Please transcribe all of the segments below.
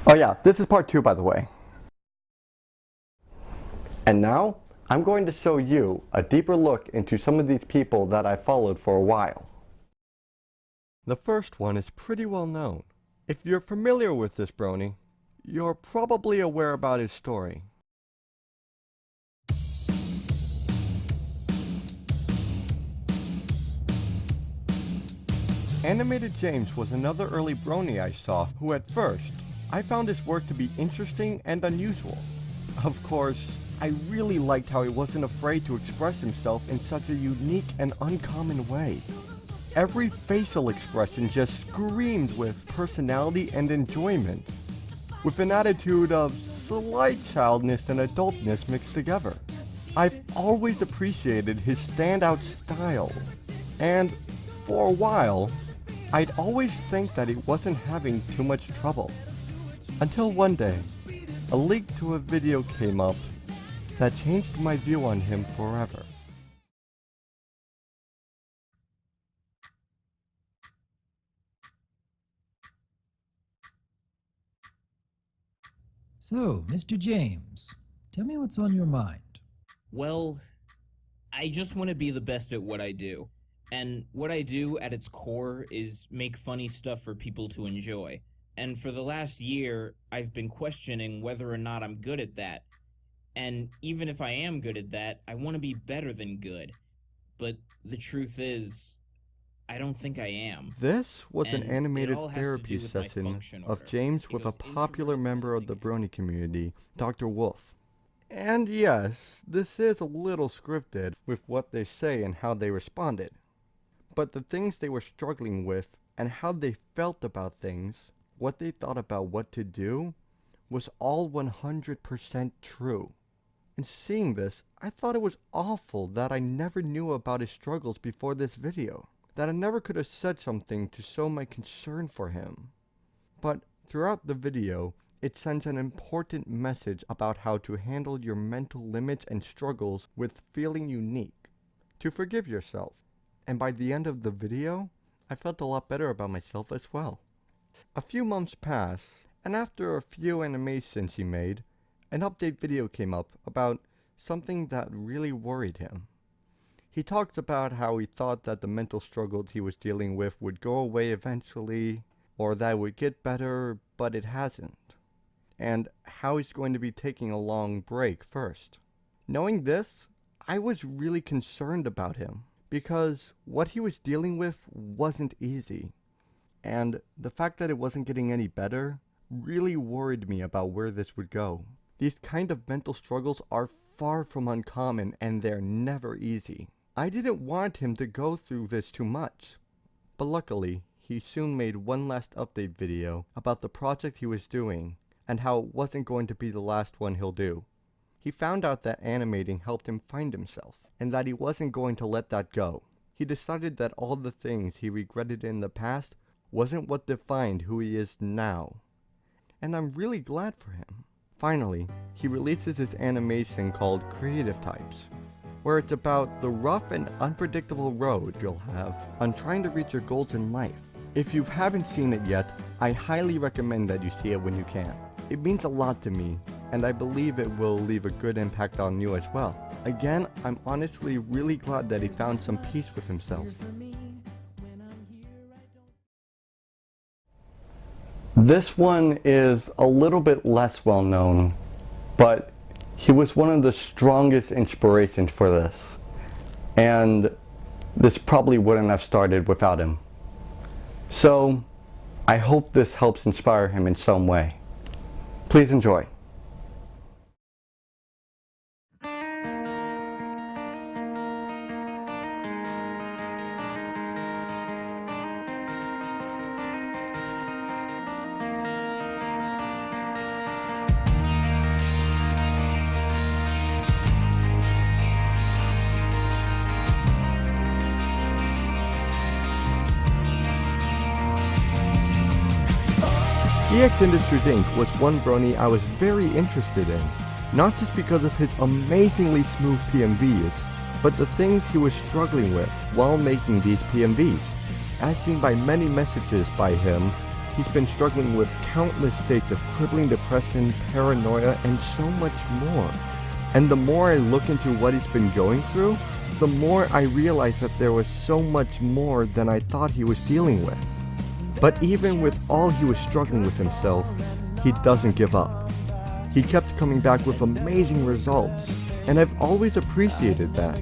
Oh yeah, this is part 2 by the way. And now, I'm going to show you a deeper look into some of these people that I followed for a while. The first one is pretty well known. If you're familiar with this brony, you're probably aware about his story. AnimatedJames was another early brony I saw who at first, I found his work to be interesting and unusual. Of course, I really liked how he wasn't afraid to express himself in such a unique and uncommon way. Every facial expression just screamed with personality and enjoyment, with an attitude of slight childness and adultness mixed together. I've always appreciated his standout style, and for a while, I'd always think that he wasn't having too much trouble. Until one day, a link to a video came up that changed my view on him forever. So, Mr. James, tell me what's on your mind. Well, I just want to be the best at what I do. And what I do at its core is make funny stuff for people to enjoy. And for the last year, I've been questioning whether or not I'm good at that. And even if I am good at that, I want to be better than good. But the truth is, I don't think I am. This was an And animated it all has to therapy do with my session function of order. James It with a goes popular introverts, member of the thinking brony community, Dr. Wolf. And yes, this is a little scripted with what they say and how they responded. But the things they were struggling with and how they felt about things, what they thought about what to do, was all 100% true. And seeing this, I thought it was awful that I never knew about his struggles before this video. That I never could have said something to show my concern for him. But throughout the video, it sends an important message about how to handle your mental limits and struggles with feeling unique. To forgive yourself. And by the end of the video, I felt a lot better about myself as well. A few months passed, and after a few animations he made, an update video came up about something that really worried him. He talks about how he thought that the mental struggles he was dealing with would go away eventually, or that it would get better, but it hasn't. And how he's going to be taking a long break first. Knowing this, I was really concerned about him, because what he was dealing with wasn't easy. And the fact that it wasn't getting any better really worried me about where this would go. These kind of mental struggles are far from uncommon and they're never easy. I didn't want him to go through this too much. But luckily, he soon made one last update video about the project he was doing and how it wasn't going to be the last one he'll do. He found out that animating helped him find himself and that he wasn't going to let that go. He decided that all the things he regretted in the past wasn't what defined who he is now. And I'm really glad for him. Finally, he releases his animation called Creative Types, where it's about the rough and unpredictable road you'll have on trying to reach your goals in life. If you haven't seen it yet, I highly recommend that you see it when you can. It means a lot to me, and I believe it will leave a good impact on you as well. Again, I'm honestly really glad that he found some peace with himself. This one is a little bit less well known, but he was one of the strongest inspirations for this. And this probably wouldn't have started without him. So, I hope this helps inspire him in some way. Please enjoy. DXIndustriesInc was one brony I was very interested in, not just because of his amazingly smooth PMVs, but the things he was struggling with while making these PMVs, as seen by many messages by him he's been struggling with countless states of crippling depression, paranoia, and so much more. And the more I look into what he's been going through, the more I realize that there was so much more than I thought he was dealing with. But even with all he was struggling with himself, he doesn't give up. He kept coming back with amazing results, and I've always appreciated that.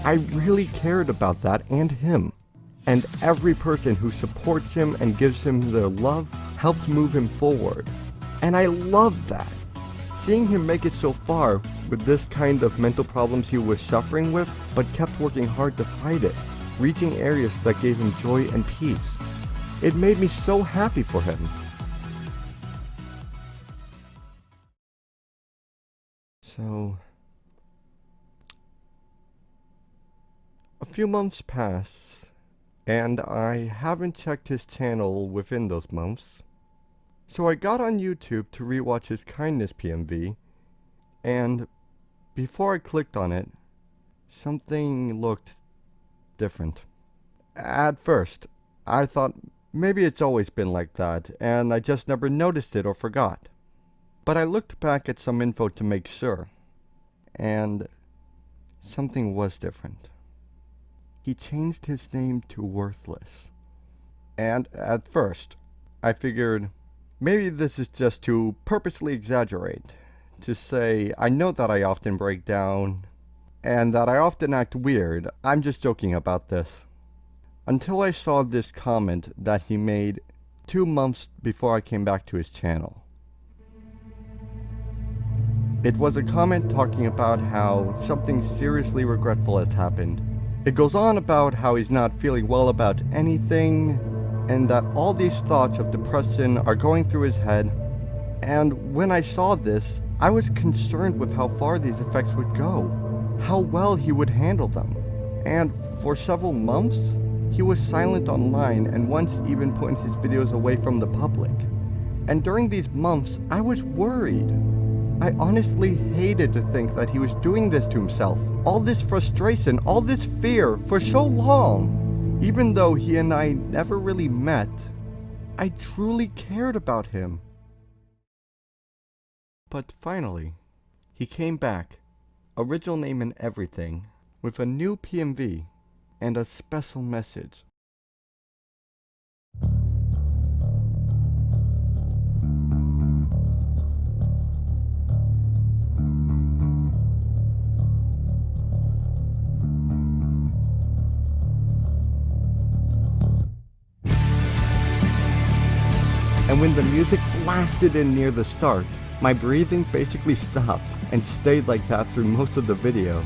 I really cared about that and him. And every person who supports him and gives him their love helps move him forward. And I love that. Seeing him make it so far with this kind of mental problems he was suffering with, but kept working hard to fight it, reaching areas that gave him joy and peace. It made me so happy for him. So, a few months pass, and I haven't checked his channel within those months. So I got on YouTube to rewatch his kindness PMV, and before I clicked on it, something looked different. At first, I thought maybe it's always been like that, and I just never noticed it or forgot. But I looked back at some info to make sure, and something was different. He changed his name to Worthless. And at first, I figured maybe this is just to purposely exaggerate, to say I know that I often break down, and that I often act weird. I'm just joking about this. Until I saw this comment that he made 2 months before I came back to his channel. It was a comment talking about how something seriously regretful has happened. It goes on about how he's not feeling well about anything, and that all these thoughts of depression are going through his head. And when I saw this, I was concerned with how far these effects would go, how well he would handle them. And for several months, he was silent online and once even putting his videos away from the public. And during these months, I was worried. I honestly hated to think that he was doing this to himself. All this frustration, all this fear for so long. Even though he and I never really met, I truly cared about him. But finally, he came back, original name and everything, with a new PMV and a special message. And when the music blasted in near the start, my breathing basically stopped and stayed like that through most of the video.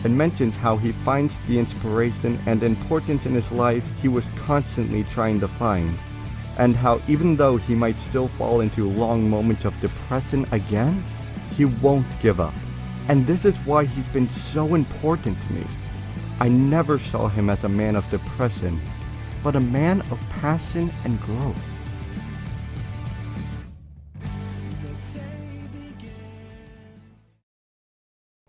It mentions how he finds the inspiration and importance in his life he was constantly trying to find, and how even though he might still fall into long moments of depression again, he won't give up. And this is why he's been so important to me. I never saw him as a man of depression, but a man of passion and growth.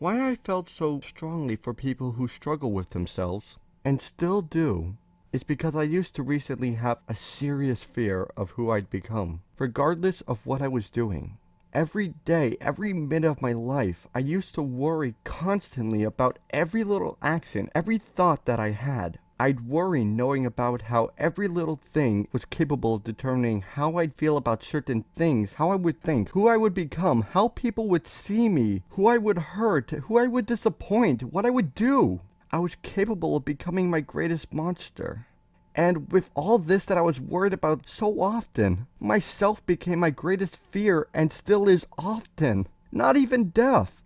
Why I felt so strongly for people who struggle with themselves, and still do, is because I used to recently have a serious fear of who I'd become, regardless of what I was doing. Every day, every minute of my life, I used to worry constantly about every little action, every thought that I had. I'd worry knowing about how every little thing was capable of determining how I'd feel about certain things, how I would think, who I would become, how people would see me, who I would hurt, who I would disappoint, what I would do. I was capable of becoming my greatest monster. And with all this that I was worried about so often, myself became my greatest fear and still is often, not even death.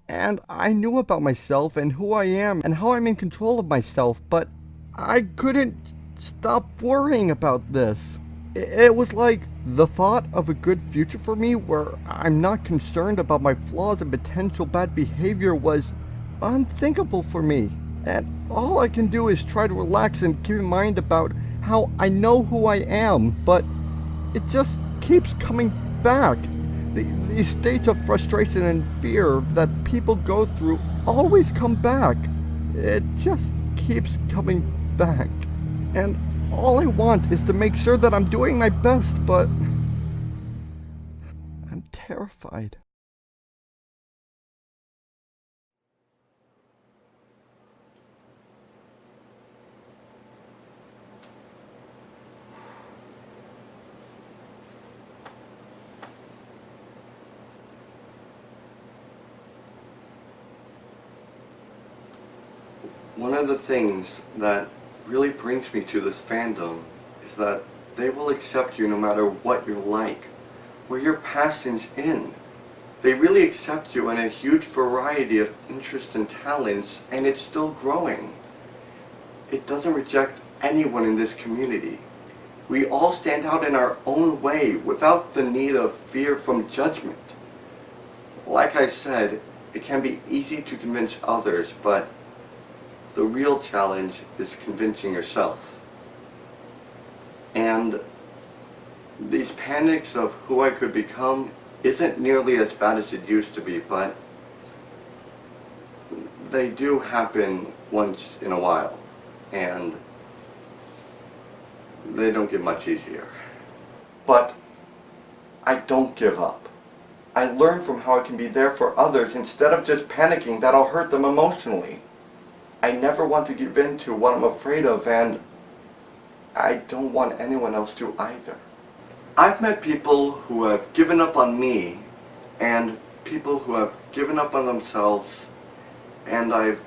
And I knew about myself and who I am and how I'm in control of myself, but I couldn't stop worrying about this. It was like the thought of a good future for me where I'm not concerned about my flaws and potential bad behavior was unthinkable for me. And all I can do is try to relax and keep in mind about how I know who I am, but it just keeps coming back. These states of frustration and fear that people go through always come back. It just keeps coming back. And All I want is to make sure that I'm doing my best, but I'm terrified. One of the things that really brings me to this fandom is that they will accept you no matter what you're like, where your passion's in. They really accept you in a huge variety of interests and talents, and it's still growing. It doesn't reject anyone in this community. We all stand out in our own way without the need of fear from judgment. Like I said, it can be easy to convince others, but the real challenge is convincing yourself. And these panics of who I could become isn't nearly as bad as it used to be, but they do happen once in a while, and they don't get much easier. But I don't give up. I learn from how I can be there for others instead of just panicking that I'll hurt them emotionally. I never want to give in to what I'm afraid of, and I don't want anyone else to either. I've met people who have given up on me, and people who have given up on themselves, and I've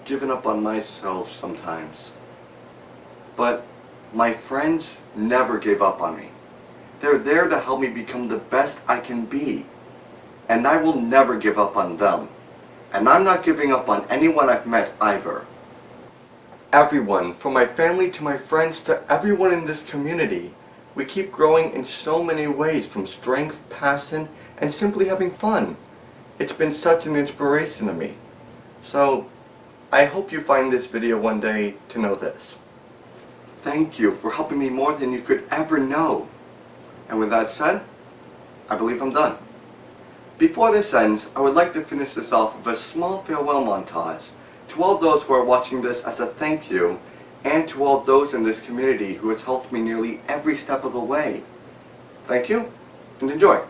given up on myself sometimes. But my friends never gave up on me. They're there to help me become the best I can be, and I will never give up on them. And I'm not giving up on anyone I've met either. Everyone, from my family to my friends to everyone in this community, we keep growing in so many ways, from strength, passion, and simply having fun. It's been such an inspiration to me. So, I hope you find this video one day to know this. Thank you for helping me more than you could ever know. And with that said, I believe I'm done. Before this ends, I would like to finish this off with a small farewell montage to all those who are watching this as a thank you, and to all those in this community who has helped me nearly every step of the way. Thank you, and enjoy.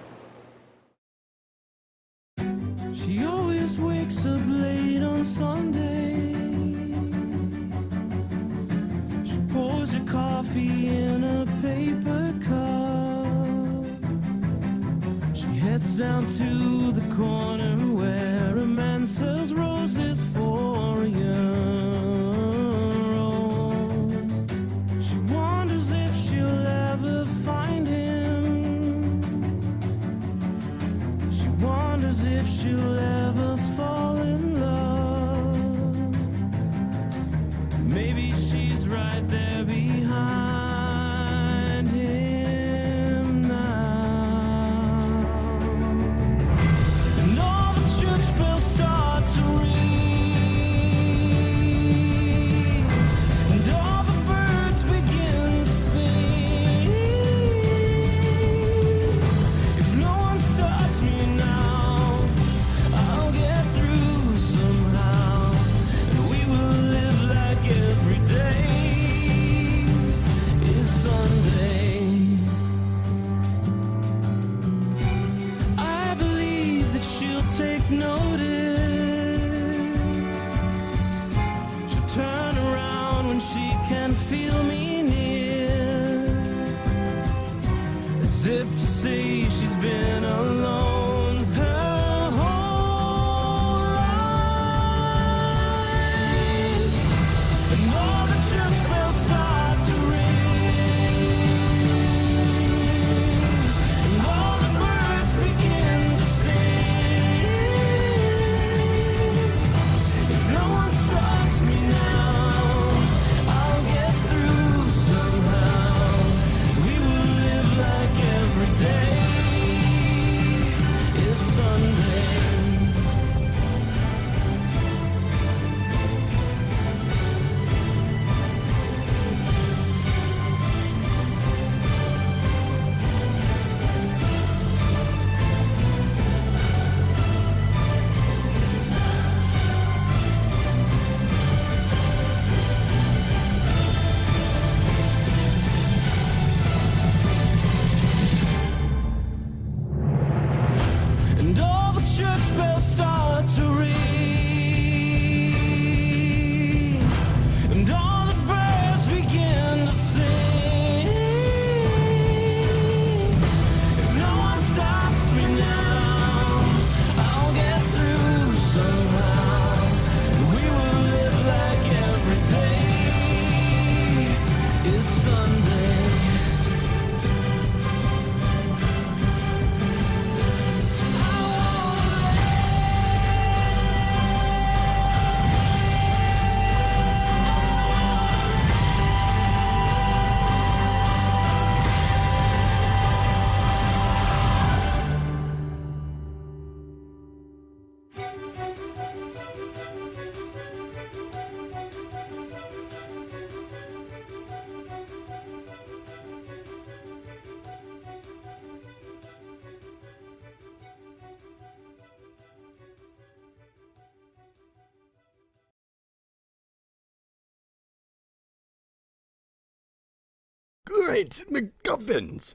She always wakes up late on Sunday. She pours her coffee in a paper cup. She heads down to the corner where a man sells roses for a euro. She wonders if she'll ever find him. She wonders if she'll ever fall in love. Maybe she's right there behind him now. And all the church bells start to ring, and all the birds begin to sing. If no one starts me now, I'll get Great MacGuffins!